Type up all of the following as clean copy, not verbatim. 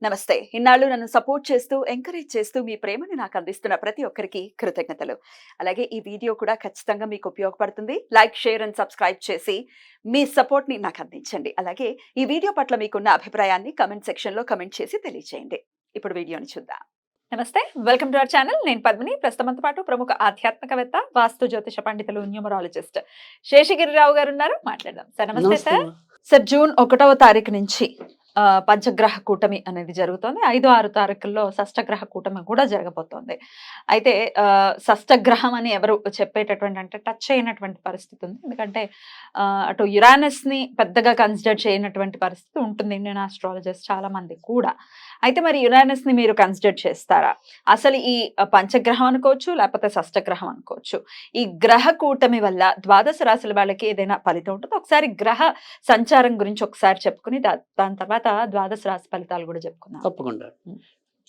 నమస్తే. ఇన్నాళ్ళు నన్ను సపోర్ట్ చేస్తూ, ఎంకరేజ్ చేస్తూ మీ ప్రేమని నాకు అందిస్తున్న ప్రతి ఒక్కరికి కృతజ్ఞతలు. అలాగే ఈ వీడియో కూడా ఖచ్చితంగా మీకు ఉపయోగపడుతుంది. లైక్, షేర్ అండ్ సబ్స్క్రైబ్ చేసి మీ సపోర్ట్‌ని నాకు అందించండి. అలాగే ఈ వీడియో పట్ల మీకున్న అభిప్రాయాన్ని కామెంట్ సెక్షన్‌లో కామెంట్ చేసి తెలియజేయండి. ఇప్పుడు వీడియోని చూద్దాం. నమస్తే. Welcome to our channel. నేను పద్మిని. ప్రస్తుతం మనతో పాటు ప్రముఖ ఆధ్యాత్మికవేత్త, వాస్తు జ్యోతిష పండితులు, న్యూమరాలజిస్ట్ శేషగిరిరావు గారు ఉన్నారు. మాట్లాడదాం. సార్ నమస్తే సార్. సార్ జూన్ 1వ తారీఖు నుంచి పంచగ్రహ కూటమి అనేది జరుగుతోంది. 5, 6 తారీఖుల్లో షష్టగ్రహ కూటమి కూడా జరగబోతోంది. అయితే షష్టగ్రహం అని ఎవరు చెప్పేటటువంటి అంటే టచ్ అయినటువంటి పరిస్థితి ఉంది. ఎందుకంటే అటు యురానస్‌ని పెద్దగా కన్సిడర్ చేయనటువంటి పరిస్థితి ఉంటుంది ఇండియన్ ఆస్ట్రాలజర్స్ చాలా మంది కూడా. అయితే మరి యురానస్‌ని మీరు కన్సిడర్ చేస్తారా? అసలు ఈ పంచగ్రహం అనుకోవచ్చు, లేకపోతే షష్టగ్రహం అనుకోవచ్చు. ఈ గ్రహ కూటమి వల్ల ద్వాదశ రాశుల వాళ్ళకి ఏదైనా ఫలితం ఉంటుందా? ఒకసారి గ్రహ సంచారం గురించి ఒకసారి చెప్పుకుని దాని తర్వాత ద్వాదశ రాశి ఫలితాలు కూడా చెప్పుకుందాం. తప్పకుండా.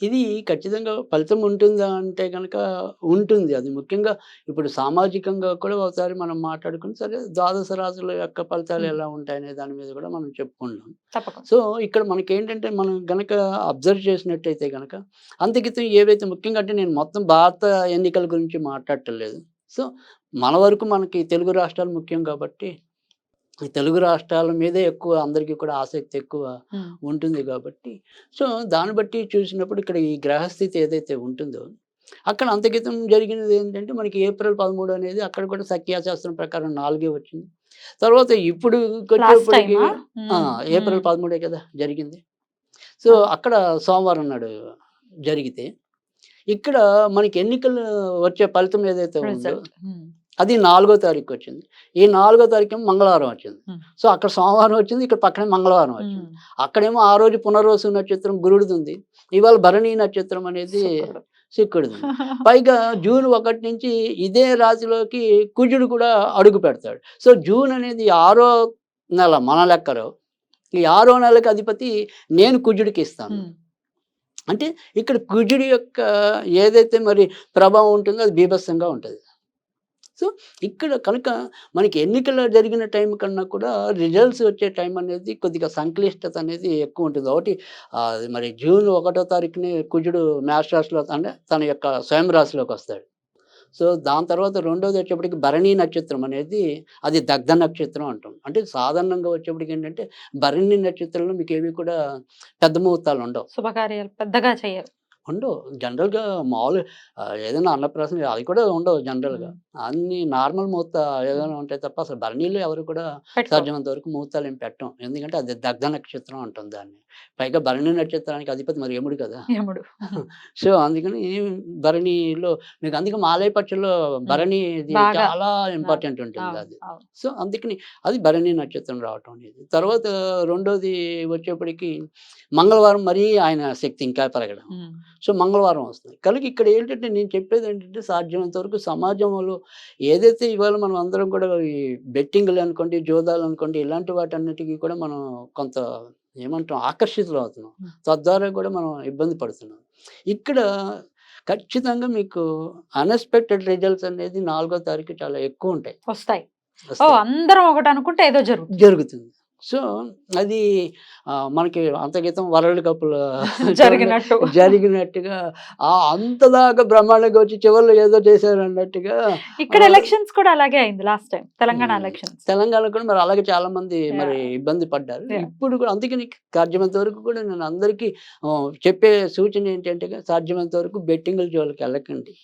ఇది ఖచ్చితంగా ఫలితం ఉంటుందా అంటే గనక ఉంటుంది. అది ముఖ్యంగా ఇప్పుడు సామాజికంగా కూడా ఒకసారి మనం మాట్లాడుకుని సరే ద్వాదశ రాశుల యొక్క ఫలితాలు ఎలా ఉంటాయనే దాని మీద కూడా మనం చెప్పుకుందాం. తప్పకుండా. సో, ఇక్కడ మనకేంటంటే మనం గనక అబ్జర్వ్ చేసినట్టయితే గనక అంతకితం ఏవైతే ముఖ్యంగా అంటే నేను మొత్తం భారత ఎన్నికల గురించి మాట్లాడటం లేదు. సో, మన వరకు మనకి తెలుగు రాష్ట్రాలు ముఖ్యం కాబట్టి ఈ తెలుగు రాష్ట్రాల మీదే ఎక్కువ అందరికీ కూడా ఆసక్తి ఎక్కువ ఉంటుంది కాబట్టి సో దాన్ని బట్టి చూసినప్పుడు ఇక్కడ ఈ గ్రహస్థితి ఏదైతే ఉంటుందో అక్కడ అంతకితం జరిగినది ఏంటంటే మనకి ఏప్రిల్ 13 అనేది అక్కడ కూడా సంఖ్యాశాస్త్రం ప్రకారం 4 వచ్చింది. తర్వాత ఇప్పుడు వచ్చేప్పటికి ఏప్రిల్ 13 కదా జరిగింది. సో అక్కడ సోమవారం నాడు జరిగితే ఇక్కడ మనకి ఎన్నికలు వచ్చే ఫలితం ఏదైతే ఉందో అది 4వ తారీఖు వచ్చింది. ఈ 4వ తారీఖు మంగళవారం వచ్చింది. సో అక్కడ సోమవారం వచ్చింది, ఇక్కడ పక్కనే మంగళవారం వచ్చింది. అక్కడేమో ఆ రోజు పునర్వసు నక్షత్రం గురుడిది ఉంది, ఇవాళ భరణి నక్షత్రం అనేది శుక్రుడిది. పైగా జూన్ 1 నుంచి ఇదే రాశిలోకి కుజుడు కూడా అడుగు పెడతాడు. సో జూన్ అనేది 6వ నెల మన లెక్కలో. ఈ 6వ నెలకి అధిపతి నేను కుజుడికి ఇస్తాను. అంటే ఇక్కడ కుజుడి యొక్క ఏదైతే మరి ప్రభావం ఉంటుందో అది బీభత్సంగా ఉంటుంది. సో ఇక్కడ కనుక మనకి ఎన్నికలు జరిగిన టైం కన్నా కూడా రిజల్ట్స్ వచ్చే టైం అనేది కొద్దిగా సంక్లిష్టత అనేది ఎక్కువ ఉంటుంది. ఒకటి మరి జూన్ 1వ తారీఖుని కుజుడు మేష రాశిలో అంటే తన యొక్క స్వయం రాశిలోకి వస్తాడు. సో దాని తర్వాత రెండోది వచ్చేప్పటికి భరణి నక్షత్రం అనేది అది దగ్ధ నక్షత్రం అంటాం. అంటే సాధారణంగా వచ్చేప్పటికి ఏంటంటే భరణి నక్షత్రంలో మీకు ఏవి కూడా పెద్ద ముహూర్తాలు ఉండవు, శుభకార్యాలు పెద్దగా చేయరు, ఉండవు. జనరల్‌గా మామూలు ఏదైనా అన్నప్రాసన అది కూడా ఉండవు జనరల్‌గా. అన్నీ నార్మల్ ముహూర్త ఏదైనా ఉంటాయి తప్ప అసలు భరణిలో ఎవరు కూడా సాధ్యమైనంత వరకు ముహూర్తాలు ఏం పెట్టం. ఎందుకంటే అది దగ్ధ నక్షత్రం అంటాం దాన్ని. పైగా భరణి నక్షత్రానికి అధిపతి మరి యముడు కదా! యముడు. సో అందుకని భరణిలో మీకు అందుకే మాలయ పక్షుల్లో భరణి ఇది చాలా ఇంపార్టెంట్ ఉంటుంది అది. సో అందుకని అది భరణి నక్షత్రం రావటం అనేది. తర్వాత రెండోది వచ్చేప్పటికి మంగళవారం మరీ ఆయన శక్తి ఇంకా పెరగడం. సో మంగళవారం వస్తుంది. కనుక ఇక్కడ ఏంటంటే నేను చెప్పేది ఏంటంటే సాధ్యమైనంత వరకు సమాజంలో ఏదైతే ఇవాళ మనం అందరం కూడా ఈ బెట్టింగ్లు అనుకోండి, జోదాలు అనుకోండి, ఇలాంటి వాటన్నిటికీ కూడా మనం కొంత ఏమంటాం ఆకర్షితులు అవుతున్నాం. తద్వారా కూడా మనం ఇబ్బంది పడుతున్నాం. ఇక్కడ ఖచ్చితంగా మీకు అన్ఎక్స్‌పెక్టెడ్ రిజల్ట్స్ అనేది 4వ తారీఖు చాలా ఎక్కువ ఉంటాయి, వస్తాయి. అందరం ఒకటి అనుకుంటే ఏదో జరుగుతుంది. సో అది మనకి అంతక్రితం వరల్డ్ కప్‌లో జరిగినట్టుగా అంతదాకా బ్రహ్మాండంగా వచ్చి చివరిలో ఏదో చేశారు అన్నట్టుగా ఇక్కడ ఎలక్షన్స్ కూడా అలాగే అయింది last time Telangana elections. Telangana కూడా మరి అలాగే చాలా మంది మరి ఇబ్బంది పడ్డారు. ఇప్పుడు కూడా అందుకని సాధ్యమైనంత వరకు కూడా నేను అందరికీ చెప్పే సూచన ఏంటంటే సాధ్యమైనంత వరకు బెట్టింగ్ల జోలికి వెళ్ళకండి.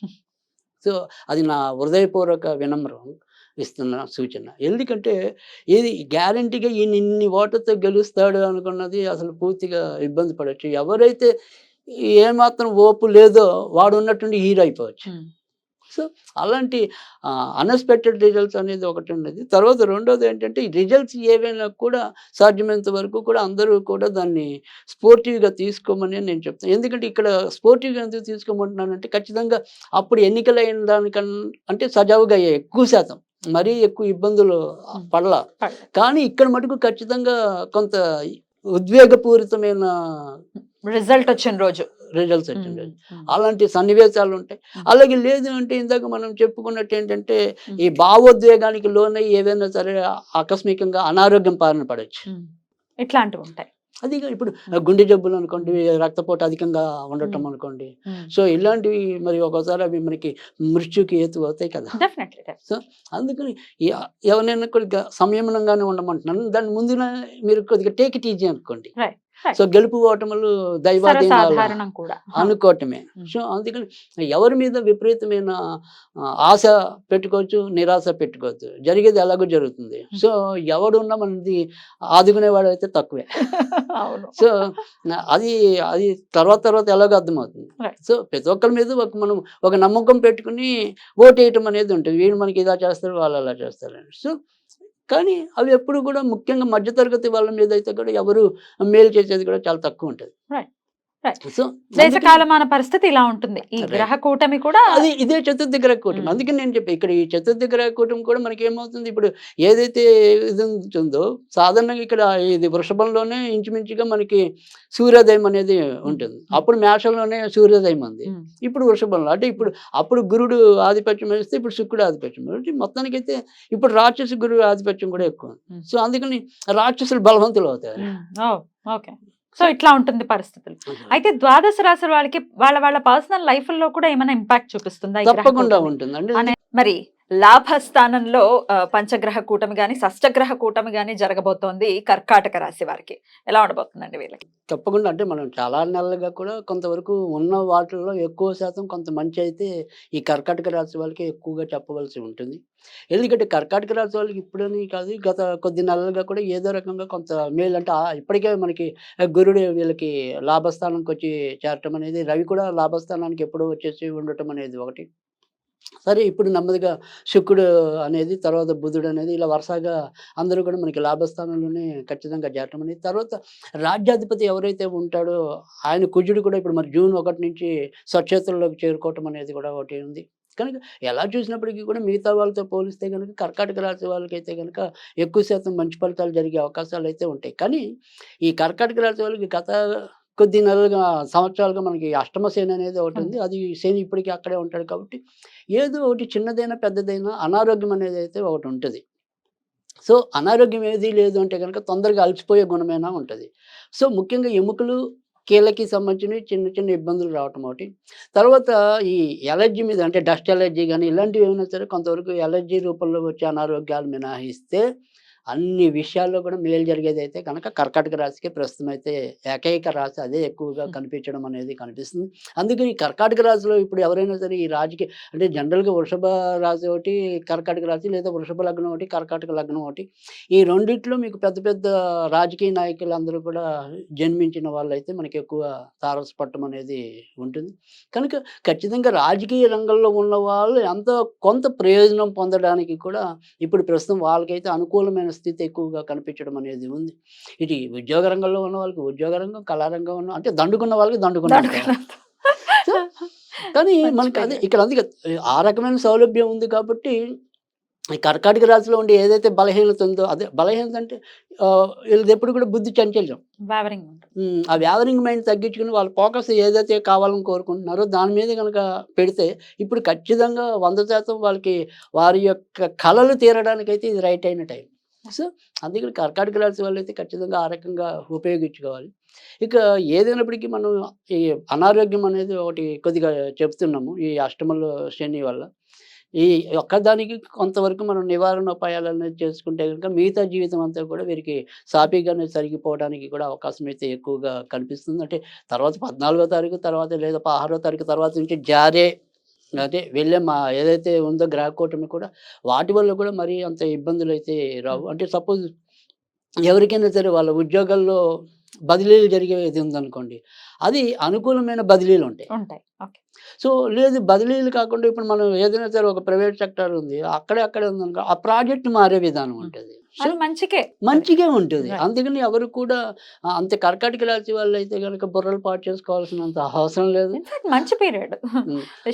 సో అది నా హృదయపూర్వక వినమ్రం ఇస్తున్న సూచన. ఎందుకంటే ఇది గ్యారంటీగా ఈయన ఇన్ని ఓట్లతో గెలుస్తాడు అనుకున్నది అసలు పూర్తిగా ఇబ్బంది పడవచ్చు. ఎవరైతే ఏమాత్రం ఓపు లేదో వాడు ఉన్నట్టుండి హీరో అయిపోవచ్చు. సో అలాంటి అన్ఎక్స్‌పెక్టెడ్ రిజల్ట్స్ అనేది ఒకటి ఉన్నది. తర్వాత రెండోది ఏంటంటే ఈ రిజల్ట్స్ ఏవైనా కూడా సాధ్యమైనంత వరకు కూడా అందరూ కూడా దాన్ని స్పోర్టివ్‌గా తీసుకోమని నేను చెప్తాను. ఎందుకంటే ఇక్కడ స్పోర్టివ్‌గా ఎందుకు తీసుకోమంటున్నానంటే ఖచ్చితంగా అప్పుడు ఎన్నికలైన దానికన్నా అంటే సజావుగా అయ్యాయి ఎక్కువ శాతం. మరీ ఎక్కువ ఇబ్బందులు పడలా. కానీ ఇక్కడ మటుకు ఖచ్చితంగా కొంత ఉద్వేగపూరితమైన రిజల్ట్స్ వచ్చిన రోజు అలాంటి సన్నివేశాలు ఉంటాయి. అలాగే లేదు అంటే ఇందాక మనం చెప్పుకున్నట్టు ఏంటంటే ఈ భావోద్వేగానికి లోనై ఏదైనా సరే ఆకస్మికంగా అనారోగ్యం బారిన పడవచ్చు. ఇట్లాంటివి ఉంటాయి. అది ఇప్పుడు గుండె జబ్బులు అనుకోండి, రక్తపోటు అధికంగా ఉండటం అనుకోండి. సో ఇలాంటివి మరి ఒక్కోసారి అవి మనకి మృత్యుకి హేతు అవుతాయి కదా. డెఫినెట్లీ. సో అందుకని ఎవరైనా కొద్దిగా సంయమనంగానే ఉండమంటున్నాను. దాని ముందున మీరు కొద్దిగా టేక్ ఇట్ ఈజీ అనుకోండి. రైట్. సో గెలుపు ఓటములు దైవాధీనాలు సర్వసాధారణం కూడా. అనుకోవటమే. సో అందుకని ఎవరి మీద విపరీతమైన ఆశ పెట్టుకోవచ్చు, నిరాశ పెట్టుకోవచ్చు. జరిగేది ఎలాగో జరుగుతుంది. సో ఎవడున్నా మనది ఆదుకునేవాడు అయితే తక్కువే. అవును. సో అది అది తర్వాత ఎలాగో అర్థమవుతుంది. Right. సో ప్రతి ఒక్కరి మీద మనం ఒక నమ్మకం పెట్టుకుని ఓటేయటం అనేది ఉంటుంది. వీళ్ళు మనకి ఇలా చేస్తారు, వాళ్ళు అలా చేస్తారని. సో కానీ అవి ఎప్పుడు కూడా ముఖ్యంగా మధ్యతరగతి వాళ్ళ మీద అయితే కూడా ఎవరు మేలు చేసేది కూడా చాలా తక్కువ ఉంటుంది. రైట్. రైట్. సో దేశ కాలమాన పరిస్థితి ఇలా ఉంటుంది. ఈ గ్రహ కూటమి కూడా అది ఇదే చతుర్థ గ్రహ కూటమి. అందుకే నేను చెప్పి ఇక్కడ ఈ చతుర్థ గ్రహ కూటమి కూడా మనకి ఏమవుతుంది, ఇప్పుడు ఏదైతే ఇది ఉంటుందో సాధారణంగా ఇక్కడ ఇది వృషభంలోనే ఇంచుమించుగా మనకి సూర్యోదయం అనేది ఉంటుంది. అప్పుడు మేషంలోనే సూర్యోదయం ఉంది. ఇప్పుడు వృషభంలో అంటే ఇప్పుడు అప్పుడు గురుడు ఆధిపత్యం వేస్తే ఇప్పుడు శుక్రుడు ఆధిపత్యం. అంటే మొత్తానికైతే ఇప్పుడు రాక్షస గురువు ఆధిపత్యం కూడా ఎక్కువ. సో అందుకని రాక్షసులు బలవంతులు అవుతారు. ఓకే. సో ఇట్లా ఉంటుంది పరిస్థితులు. అయితే ద్వాదశ రాశుల వాళ్ళకి వాళ్ళ పర్సనల్ లైఫ్ లో కూడా ఏమైనా ఇంపాక్ట్ చూపిస్తుందా? తప్పకుండా ఉంటుందండి. మరి లాభస్థానంలో పంచగ్రహ కూటమి గాని షష్టగ్రహ కూటమి గాని జరగబోతోంది కర్కాటక రాశి వారికి. ఎలా ఉండబోతుందండి వీళ్ళకి? తప్పకుండా అంటే మనం చాలా నెలలుగా కూడా కొంతవరకు ఉన్న వాటిల్లో ఎక్కువ శాతం కొంత మంచి అయితే ఈ కర్కాటక రాశి వాళ్ళకి ఎక్కువగా చెప్పవలసి ఉంటుంది. ఎందుకంటే కర్కాటక రాశి వాళ్ళకి ఇప్పుడని కాదు, గత కొద్ది నెలలుగా కూడా ఏదో రకంగా కొంత మేలు అంటే ఇప్పటికే మనకి గురుడు వీళ్ళకి లాభస్థానానికి వచ్చి చేరటం అనేది, రవి కూడా లాభస్థానానికి ఎప్పుడో వచ్చేసి ఉండటం అనేది ఒకటి. సరే ఇప్పుడు నెమ్మదిగా శుక్రుడు అనేది, తర్వాత బుధుడు అనేది ఇలా వరుసగా అందరూ కూడా మనకి లాభస్థానంలోనే ఖచ్చితంగా చేరటం అనేది. తర్వాత రాజ్యాధిపతి ఎవరైతే ఉంటాడో ఆయన కుజుడు కూడా ఇప్పుడు మరి జూన్ 1 నుంచి స్వక్షేత్రంలోకి చేరుకోవటం అనేది కూడా ఒకటి ఉంది. కనుక ఎలా చూసినప్పటికీ కూడా మిగతా వాళ్ళతో పోలిస్తే కనుక కర్కాటక రాశి వాళ్ళకైతే కనుక ఎక్కువ శాతం మంచి ఫలితాలు జరిగే అవకాశాలు అయితే ఉంటాయి. కానీ ఈ కర్కాటక రాశి వాళ్ళకి గత కొద్ది నెలలుగా సంవత్సరాలుగా మనకి అష్టమ శని అనేది ఒకటి ఉంది. అది శని ఇప్పటికీ అక్కడే ఉంటాడు కాబట్టి ఏదో ఒకటి చిన్నదైనా పెద్దదైనా అనారోగ్యం అనేది అయితే ఒకటి ఉంటుంది. సో అనారోగ్యం ఏది లేదు అంటే కనుక తొందరగా అలసిపోయే గుణమైనా ఉంటుంది. సో ముఖ్యంగా ఎముకలు కీళ్ళకి సంబంధించినవి చిన్న చిన్న ఇబ్బందులు రావటం ఒకటి. తర్వాత ఈ ఎలర్జీ మీద అంటే డస్ట్ ఎలర్జీ కానీ ఇలాంటివి ఏమైనా సరే కొంతవరకు ఎలర్జీ రూపంలో వచ్చే అనారోగ్యాలు మినహాయిస్తే అన్ని విషయాల్లో కూడా మేలు జరిగేది అయితే కనుక కర్కాటక రాశికి ప్రస్తుతం అయితే ఏకైక రాశి అదే ఎక్కువగా కనిపించడం అనేది కనిపిస్తుంది. అందుకని ఈ కర్కాటక రాశిలో ఇప్పుడు ఎవరైనా సరే ఈ రాశికి అంటే జనరల్గా వృషభ రాశి ఒకటి, కర్కాటక రాశి, లేదా వృషభ లగ్నం ఒకటి, కర్కాటక లగ్నం ఒకటి, ఈ రెండిట్లో మీకు పెద్ద పెద్ద రాజకీయ నాయకులందరూ కూడా జన్మించిన వాళ్ళైతే మనకి ఎక్కువ తారసపట్టం అనేది ఉంటుంది. కనుక ఖచ్చితంగా రాజకీయ రంగంలో ఉన్న వాళ్ళు ఎంతో కొంత ప్రయోజనం పొందడానికి కూడా ఇప్పుడు ప్రస్తుతం వాళ్ళకైతే అనుకూలమైన స్థితి ఎక్కువగా కనిపించడం అనేది ఉంది. ఇది ఉద్యోగ రంగంలో ఉన్న వాళ్ళకి ఉద్యోగ రంగం, కళారంగం ఉన్న అంటే దండుకున్న వాళ్ళకి దండుకున్నారు. కానీ మనకి అదే ఇక్కడ అందుకే ఆ రకమైన సౌలభ్యం ఉంది కాబట్టి ఈ కర్కాటక రాశిలో ఉండే ఏదైతే బలహీనత ఉందో, అదే బలహీనత అంటే వీళ్ళది ఎప్పుడు కూడా బుద్ధి చంచల్యం. ఆ వ్యావరింగ్ మైండ్ తగ్గించుకుని వాళ్ళ ఫోకస్ ఏదైతే కావాలని కోరుకుంటున్నారో దాని మీద కనుక పెడితే ఇప్పుడు ఖచ్చితంగా 100% వాళ్ళకి వారి యొక్క కళలు తీరడానికైతే ఇది రైట్ అయిన టైం. సో అందుకని కర్కాటక రాశి వాళ్ళు అయితే ఖచ్చితంగా ఆ రకంగా ఉపయోగించుకోవాలి. ఇక ఏదైనప్పటికీ మనం ఈ అనారోగ్యం అనేది ఒకటి కొద్దిగా చెప్తున్నాము ఈ అష్టమంలో శని వల్ల. ఈ ఒక్కదానికి కొంతవరకు మనం నివారణోపాయాలు అనేది చేసుకుంటే కనుక మిగతా జీవితం అంతా కూడా వీరికి సాఫీగానే జరిగిపోవడానికి కూడా అవకాశం అయితే ఎక్కువగా కనిపిస్తుంది. అంటే తర్వాత 14వ తారీఖు తర్వాత లేదా 16వ తారీఖు తర్వాత నుంచి జారే అదే వెళ్ళే ఏదైతే ఉందో గ్రహ కూటమి కూడా వాటి వల్ల కూడా మరీ అంత ఇబ్బందులు అయితే రావు. అంటే సపోజ్ ఎవరికైనా సరే వాళ్ళ ఉద్యోగాల్లో బదిలీలు జరిగేది ఉందనుకోండి, అది అనుకూలమైన బదిలీలు ఉంటాయి. సో లేదు బదిలీలు కాకుండా ఇప్పుడు మనం ఏదైనా సరే ఒక ప్రైవేట్ సెక్టర్ ఉంది, అక్కడే ఉందనుకో ఆ ప్రాజెక్ట్ మారే విధానం ఉంటుంది. సో మంచిగా ఉంటుంది. అందుకని ఎవరు కూడా అంత కర్కాటక రాశి వాళ్ళు అయితే కనుక బుర్రలు పాటు చేసుకోవాల్సినంత అవసరం లేదు. మంచి పీరియడ్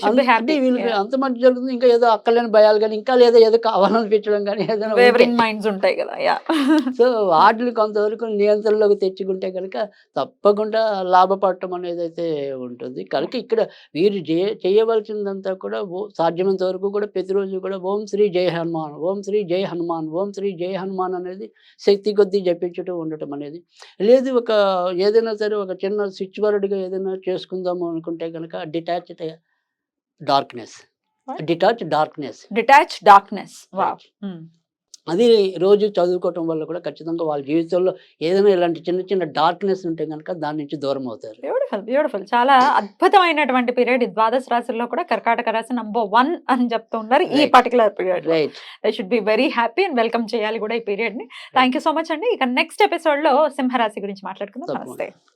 అంటే వీళ్ళకి అంత మంచి జరుగుతుంది. ఇంకా ఏదో అక్కలేని భయాలు కానీ ఇంకా లేదా ఏదో కావాలనిపించడం కానీ ఏదైనా ఉంటాయి కదా. సో వాటిని కొంతవరకు నియంత్రణలోకి తెచ్చుకుంటే కనుక తప్పకుండా లాభపడటం అనేది అయితే ఉంటుంది. కనుక ఇక్కడ వీరు చేయవలసిందంతా కూడా సాధ్యమైనంత వరకు కూడా ప్రతిరోజు కూడా ఓం శ్రీ జై హనుమాన్, ఓం శ్రీ జై హనుమాన్, ఓం శ్రీ జై హనుమాన్ హనుమాన్ అనేది శక్తి కొద్దీ జపించడం ఉండటం అనేది. లేదు ఏదైనా సరే ఒక చిన్న స్విచ్ వర్డ్‌గా ఏదైనా చేసుకుందాము అనుకుంటే గనక darkness. What? Detach darkness. Detach darkness. Wow! Right. అది రోజు చదువుకోవటం వల్ల కూడా ఖచ్చితంగా వాళ్ళ జీవితంలో ఏదైనా ఇలాంటి చిన్న చిన్న డార్క్‌నెస్ ఉంటే గనక దాని నుంచి దూరం అవుతారు. బ్యూటిఫుల్. బ్యూటిఫుల్. చాలా అద్భుతమైనటువంటి పీరియడ్ ఈ ద్వాదశ రాశుల్లో కూడా కర్కాటక రాశి నంబర్ 1 అని చెప్తూ ఉన్నారు. ఈ రైట్. పర్టిక్యులర్ పీరియడ్‌లో. Right. They should be very happy and welcome చేయాలి కూడా ఈ పీరియడ్‌ని. థాంక్ యూ సో మచ్ అండి. ఇక నెక్స్ట్ ఎపిసోడ్‌లో సింహరాశి గురించి మాట్లాడుకుందాం. తప్పకుండా. నమస్తే.